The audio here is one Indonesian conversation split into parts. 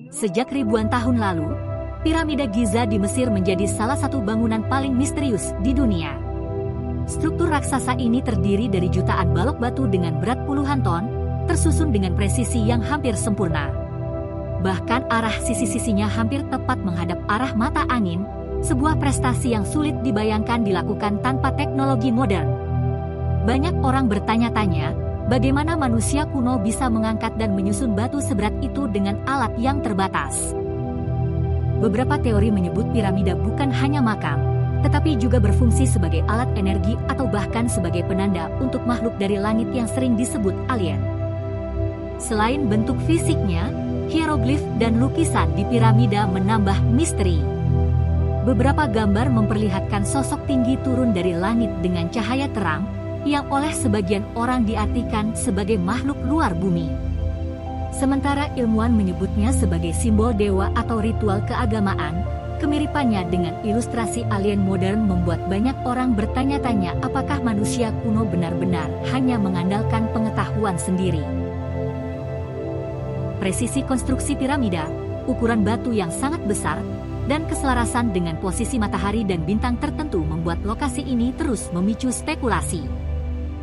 Sejak ribuan tahun lalu, piramida Giza di Mesir menjadi salah satu bangunan paling misterius di dunia. Struktur raksasa ini terdiri dari jutaan balok batu dengan berat puluhan ton, tersusun dengan presisi yang hampir sempurna. Bahkan arah sisi-sisinya hampir tepat menghadap arah mata angin, sebuah prestasi yang sulit dibayangkan dilakukan tanpa teknologi modern. Banyak orang bertanya-tanya, bagaimana manusia kuno bisa mengangkat dan menyusun batu seberat itu dengan alat yang terbatas. Beberapa teori menyebut piramida bukan hanya makam, tetapi juga berfungsi sebagai alat energi atau bahkan sebagai penanda untuk makhluk dari langit yang sering disebut alien. Selain bentuk fisiknya, hieroglif dan lukisan di piramida menambah misteri. Beberapa gambar memperlihatkan sosok tinggi turun dari langit dengan cahaya terang, yang oleh sebagian orang diartikan sebagai makhluk luar bumi. Sementara ilmuwan menyebutnya sebagai simbol dewa atau ritual keagamaan, kemiripannya dengan ilustrasi alien modern membuat banyak orang bertanya-tanya apakah manusia kuno benar-benar hanya mengandalkan pengetahuan sendiri. Presisi konstruksi piramida, ukuran batu yang sangat besar, dan keselarasan dengan posisi matahari dan bintang tertentu membuat lokasi ini terus memicu spekulasi.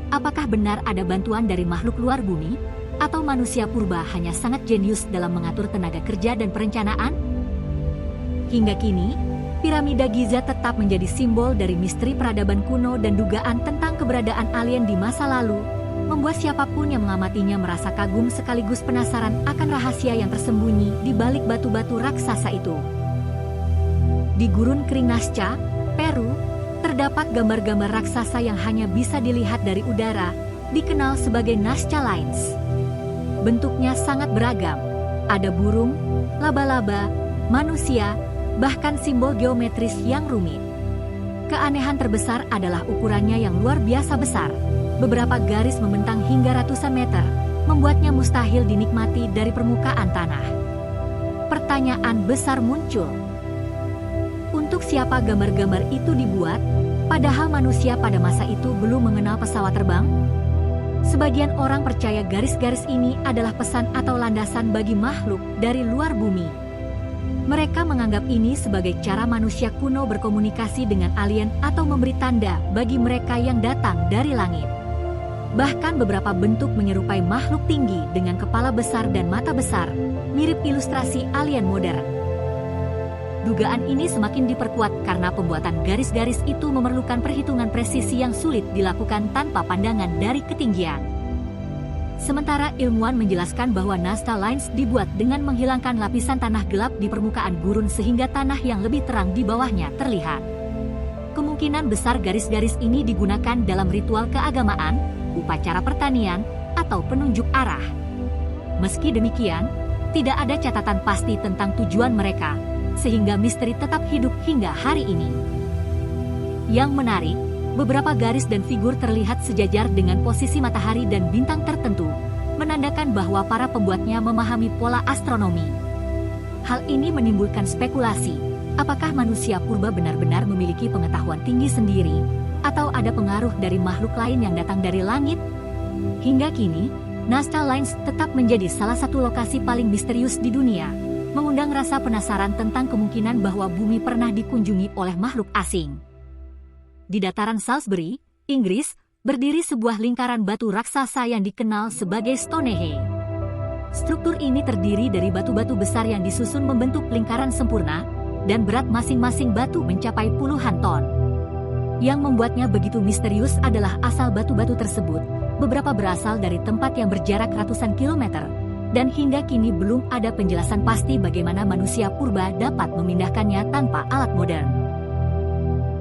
Apakah benar ada bantuan dari makhluk luar bumi, atau manusia purba hanya sangat jenius dalam mengatur tenaga kerja dan perencanaan? Hingga kini, piramida Giza tetap menjadi simbol dari misteri peradaban kuno dan dugaan tentang keberadaan alien di masa lalu, membuat siapapun yang mengamatinya merasa kagum sekaligus penasaran akan rahasia yang tersembunyi di balik batu-batu raksasa itu. Di Gurun Kering Nazca, Peru, terdapat gambar-gambar raksasa yang hanya bisa dilihat dari udara, dikenal sebagai Nazca Lines. Bentuknya sangat beragam, ada burung, laba-laba, manusia, bahkan simbol geometris yang rumit. Keanehan terbesar adalah ukurannya yang luar biasa besar, beberapa garis membentang hingga ratusan meter, membuatnya mustahil dinikmati dari permukaan tanah. Pertanyaan besar muncul. Untuk siapa gambar-gambar itu dibuat, padahal manusia pada masa itu belum mengenal pesawat terbang? Sebagian orang percaya garis-garis ini adalah pesan atau landasan bagi makhluk dari luar bumi. Mereka menganggap ini sebagai cara manusia kuno berkomunikasi dengan alien atau memberi tanda bagi mereka yang datang dari langit. Bahkan beberapa bentuk menyerupai makhluk tinggi dengan kepala besar dan mata besar, mirip ilustrasi alien modern. Dugaan ini semakin diperkuat karena pembuatan garis-garis itu memerlukan perhitungan presisi yang sulit dilakukan tanpa pandangan dari ketinggian. Sementara ilmuwan menjelaskan bahwa Nazca Lines dibuat dengan menghilangkan lapisan tanah gelap di permukaan gurun sehingga tanah yang lebih terang di bawahnya terlihat. Kemungkinan besar garis-garis ini digunakan dalam ritual keagamaan, upacara pertanian, atau penunjuk arah. Meski demikian, tidak ada catatan pasti tentang tujuan mereka, sehingga misteri tetap hidup hingga hari ini. Yang menarik, beberapa garis dan figur terlihat sejajar dengan posisi matahari dan bintang tertentu, menandakan bahwa para pembuatnya memahami pola astronomi. Hal ini menimbulkan spekulasi, apakah manusia purba benar-benar memiliki pengetahuan tinggi sendiri, atau ada pengaruh dari makhluk lain yang datang dari langit? Hingga kini, Nazca Lines tetap menjadi salah satu lokasi paling misterius di dunia, mengundang rasa penasaran tentang kemungkinan bahwa bumi pernah dikunjungi oleh makhluk asing. Di dataran Salisbury, Inggris, berdiri sebuah lingkaran batu raksasa yang dikenal sebagai Stonehenge. Struktur ini terdiri dari batu-batu besar yang disusun membentuk lingkaran sempurna, dan berat masing-masing batu mencapai puluhan ton. Yang membuatnya begitu misterius adalah asal batu-batu tersebut, beberapa berasal dari tempat yang berjarak ratusan kilometer, dan hingga kini belum ada penjelasan pasti bagaimana manusia purba dapat memindahkannya tanpa alat modern.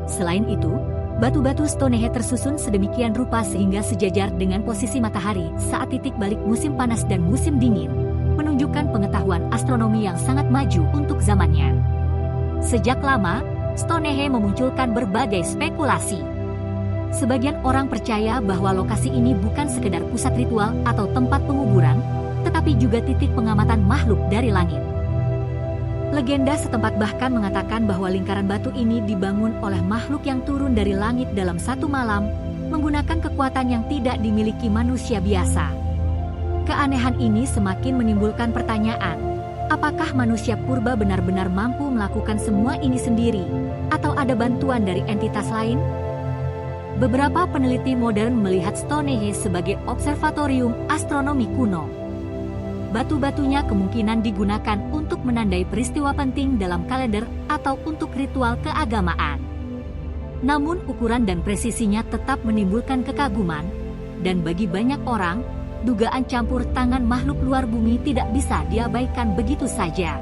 Selain itu, batu-batu Stonehenge tersusun sedemikian rupa sehingga sejajar dengan posisi matahari saat titik balik musim panas dan musim dingin, menunjukkan pengetahuan astronomi yang sangat maju untuk zamannya. Sejak lama, Stonehenge memunculkan berbagai spekulasi. Sebagian orang percaya bahwa lokasi ini bukan sekedar pusat ritual atau tempat penguburan, tetapi juga titik pengamatan makhluk dari langit. Legenda setempat bahkan mengatakan bahwa lingkaran batu ini dibangun oleh makhluk yang turun dari langit dalam satu malam, menggunakan kekuatan yang tidak dimiliki manusia biasa. Keanehan ini semakin menimbulkan pertanyaan, Apakah manusia purba benar-benar mampu melakukan semua ini sendiri, atau ada bantuan dari entitas lain? Beberapa peneliti modern melihat Stonehenge sebagai observatorium astronomi kuno. Batu-batunya kemungkinan digunakan untuk menandai peristiwa penting dalam kalender atau untuk ritual keagamaan. Namun ukuran dan presisinya tetap menimbulkan kekaguman, dan bagi banyak orang, dugaan campur tangan makhluk luar bumi tidak bisa diabaikan begitu saja.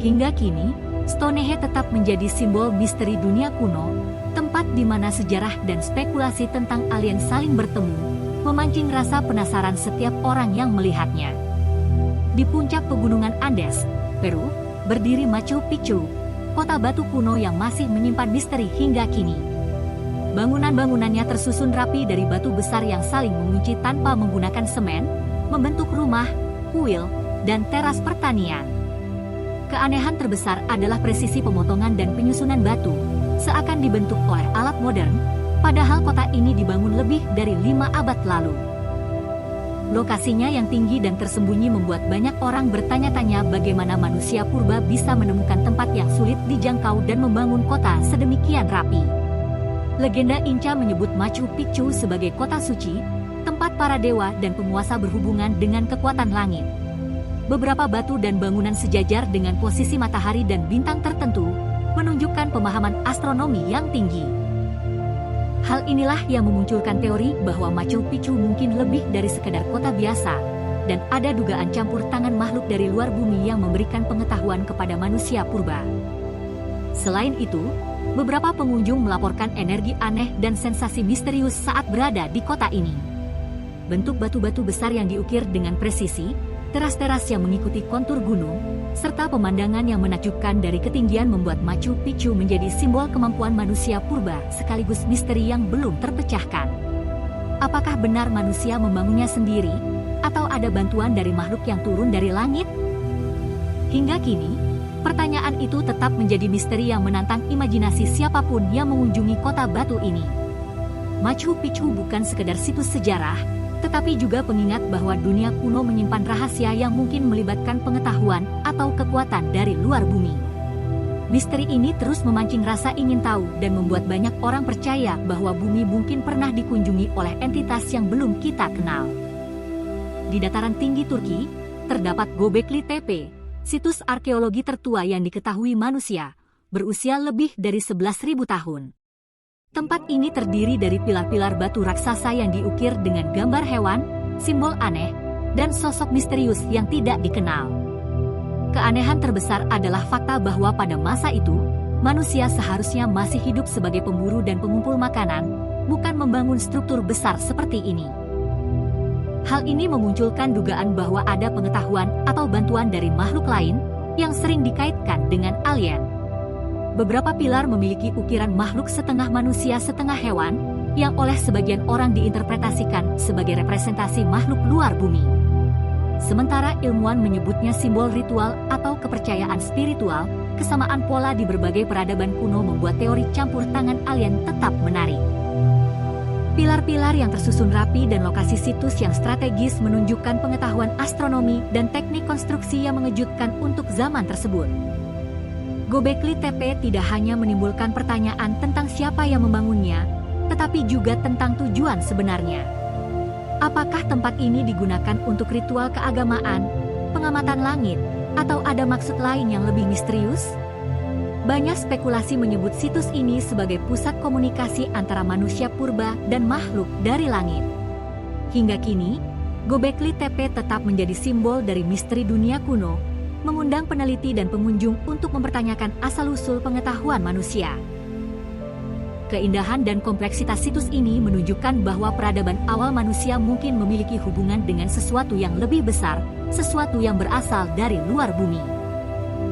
Hingga kini, Stonehenge tetap menjadi simbol misteri dunia kuno, tempat di mana sejarah dan spekulasi tentang alien saling bertemu, memancing rasa penasaran setiap orang yang melihatnya. Di puncak pegunungan Andes, Peru, berdiri Machu Picchu, kota batu kuno yang masih menyimpan misteri hingga kini. Bangunan-bangunannya tersusun rapi dari batu besar yang saling mengunci tanpa menggunakan semen, membentuk rumah, kuil, dan teras pertanian. Keanehan terbesar adalah presisi pemotongan dan penyusunan batu, seakan dibentuk oleh alat modern, padahal kota ini dibangun lebih dari 5 abad lalu. Lokasinya yang tinggi dan tersembunyi membuat banyak orang bertanya-tanya bagaimana manusia purba bisa menemukan tempat yang sulit dijangkau dan membangun kota sedemikian rapi. Legenda Inca menyebut Machu Picchu sebagai kota suci, tempat para dewa dan penguasa berhubungan dengan kekuatan langit. Beberapa batu dan bangunan sejajar dengan posisi matahari dan bintang tertentu, menunjukkan pemahaman astronomi yang tinggi. Hal inilah yang memunculkan teori bahwa Machu Picchu mungkin lebih dari sekedar kota biasa, dan ada dugaan campur tangan makhluk dari luar bumi yang memberikan pengetahuan kepada manusia purba. Selain itu, beberapa pengunjung melaporkan energi aneh dan sensasi misterius saat berada di kota ini. Bentuk batu-batu besar yang diukir dengan presisi, teras-teras yang mengikuti kontur gunung, serta pemandangan yang menakjubkan dari ketinggian membuat Machu Picchu menjadi simbol kemampuan manusia purba sekaligus misteri yang belum terpecahkan. Apakah benar manusia membangunnya sendiri, atau ada bantuan dari makhluk yang turun dari langit? Hingga kini, pertanyaan itu tetap menjadi misteri yang menantang imajinasi siapapun yang mengunjungi kota batu ini. Machu Picchu bukan sekedar situs sejarah, tetapi juga pengingat bahwa dunia kuno menyimpan rahasia yang mungkin melibatkan pengetahuan atau kekuatan dari luar bumi. Misteri ini terus memancing rasa ingin tahu dan membuat banyak orang percaya bahwa bumi mungkin pernah dikunjungi oleh entitas yang belum kita kenal. Di dataran tinggi Turki, terdapat Göbekli Tepe, situs arkeologi tertua yang diketahui manusia, berusia lebih dari 11.000 tahun. Tempat ini terdiri dari pilar-pilar batu raksasa yang diukir dengan gambar hewan, simbol aneh, dan sosok misterius yang tidak dikenal. Keanehan terbesar adalah fakta bahwa pada masa itu, manusia seharusnya masih hidup sebagai pemburu dan pengumpul makanan, bukan membangun struktur besar seperti ini. Hal ini memunculkan dugaan bahwa ada pengetahuan atau bantuan dari makhluk lain yang sering dikaitkan dengan alien. Beberapa pilar memiliki ukiran makhluk setengah manusia setengah hewan, yang oleh sebagian orang diinterpretasikan sebagai representasi makhluk luar bumi. Sementara ilmuwan menyebutnya simbol ritual atau kepercayaan spiritual, kesamaan pola di berbagai peradaban kuno membuat teori campur tangan alien tetap menarik. Pilar-pilar yang tersusun rapi dan lokasi situs yang strategis menunjukkan pengetahuan astronomi dan teknik konstruksi yang mengejutkan untuk zaman tersebut. Göbekli Tepe tidak hanya menimbulkan pertanyaan tentang siapa yang membangunnya, tetapi juga tentang tujuan sebenarnya. Apakah tempat ini digunakan untuk ritual keagamaan, pengamatan langit, atau ada maksud lain yang lebih misterius? Banyak spekulasi menyebut situs ini sebagai pusat komunikasi antara manusia purba dan makhluk dari langit. Hingga kini, Göbekli Tepe tetap menjadi simbol dari misteri dunia kuno, mengundang peneliti dan pengunjung untuk mempertanyakan asal-usul pengetahuan manusia. Keindahan dan kompleksitas situs ini menunjukkan bahwa peradaban awal manusia mungkin memiliki hubungan dengan sesuatu yang lebih besar, sesuatu yang berasal dari luar bumi.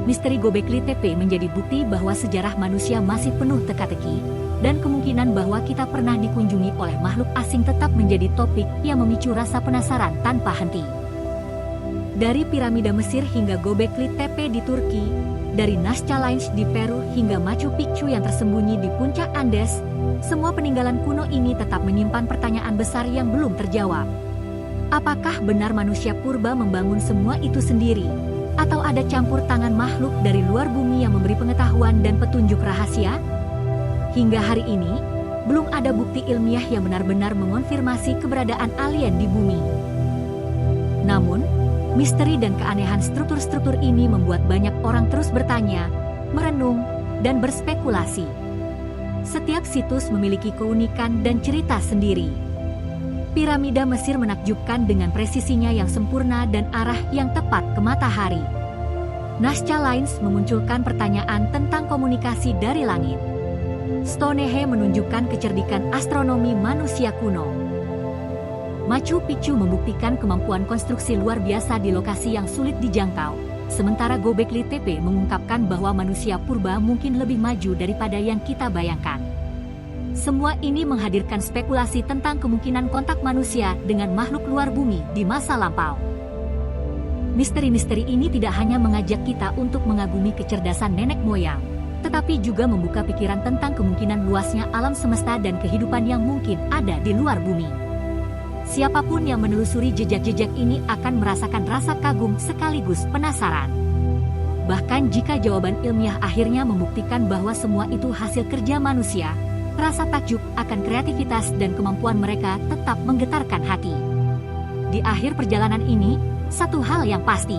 Misteri Göbekli Tepe menjadi bukti bahwa sejarah manusia masih penuh teka-teki, dan kemungkinan bahwa kita pernah dikunjungi oleh makhluk asing tetap menjadi topik yang memicu rasa penasaran tanpa henti. Dari piramida Mesir hingga Göbekli Tepe di Turki, dari Nazca Lines di Peru hingga Machu Picchu yang tersembunyi di puncak Andes, semua peninggalan kuno ini tetap menyimpan pertanyaan besar yang belum terjawab. Apakah benar manusia purba membangun semua itu sendiri, Atau ada campur tangan makhluk dari luar bumi yang memberi pengetahuan dan petunjuk rahasia? Hingga hari ini, belum ada bukti ilmiah yang benar-benar mengonfirmasi keberadaan alien di bumi. Namun, misteri dan keanehan struktur-struktur ini membuat banyak orang terus bertanya, merenung, dan berspekulasi. Setiap situs memiliki keunikan dan cerita sendiri. Piramida Mesir menakjubkan dengan presisinya yang sempurna dan arah yang tepat ke matahari. Nazca Lines memunculkan pertanyaan tentang komunikasi dari langit. Stonehenge menunjukkan kecerdikan astronomi manusia kuno. Machu Picchu membuktikan kemampuan konstruksi luar biasa di lokasi yang sulit dijangkau. Sementara Göbekli Tepe mengungkapkan bahwa manusia purba mungkin lebih maju daripada yang kita bayangkan. Semua ini menghadirkan spekulasi tentang kemungkinan kontak manusia dengan makhluk luar bumi di masa lampau. Misteri-misteri ini tidak hanya mengajak kita untuk mengagumi kecerdasan nenek moyang, tetapi juga membuka pikiran tentang kemungkinan luasnya alam semesta dan kehidupan yang mungkin ada di luar bumi. Siapapun yang menelusuri jejak-jejak ini akan merasakan rasa kagum sekaligus penasaran. Bahkan jika jawaban ilmiah akhirnya membuktikan bahwa semua itu hasil kerja manusia, rasa takjub akan kreativitas dan kemampuan mereka tetap menggetarkan hati. Di akhir perjalanan ini, satu hal yang pasti.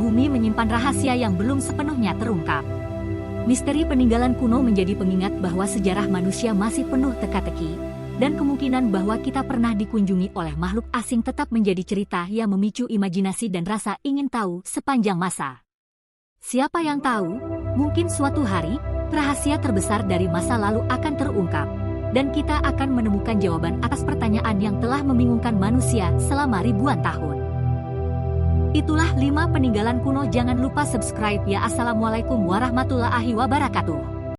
Bumi menyimpan rahasia yang belum sepenuhnya terungkap. Misteri peninggalan kuno menjadi pengingat bahwa sejarah manusia masih penuh teka-teki, dan kemungkinan bahwa kita pernah dikunjungi oleh makhluk asing tetap menjadi cerita yang memicu imajinasi dan rasa ingin tahu sepanjang masa. Siapa yang tahu, mungkin suatu hari, rahasia terbesar dari masa lalu akan terungkap, dan kita akan menemukan jawaban atas pertanyaan yang telah membingungkan manusia selama ribuan tahun. Itulah 5 peninggalan kuno. Jangan lupa subscribe ya. Assalamualaikum warahmatullahi wabarakatuh.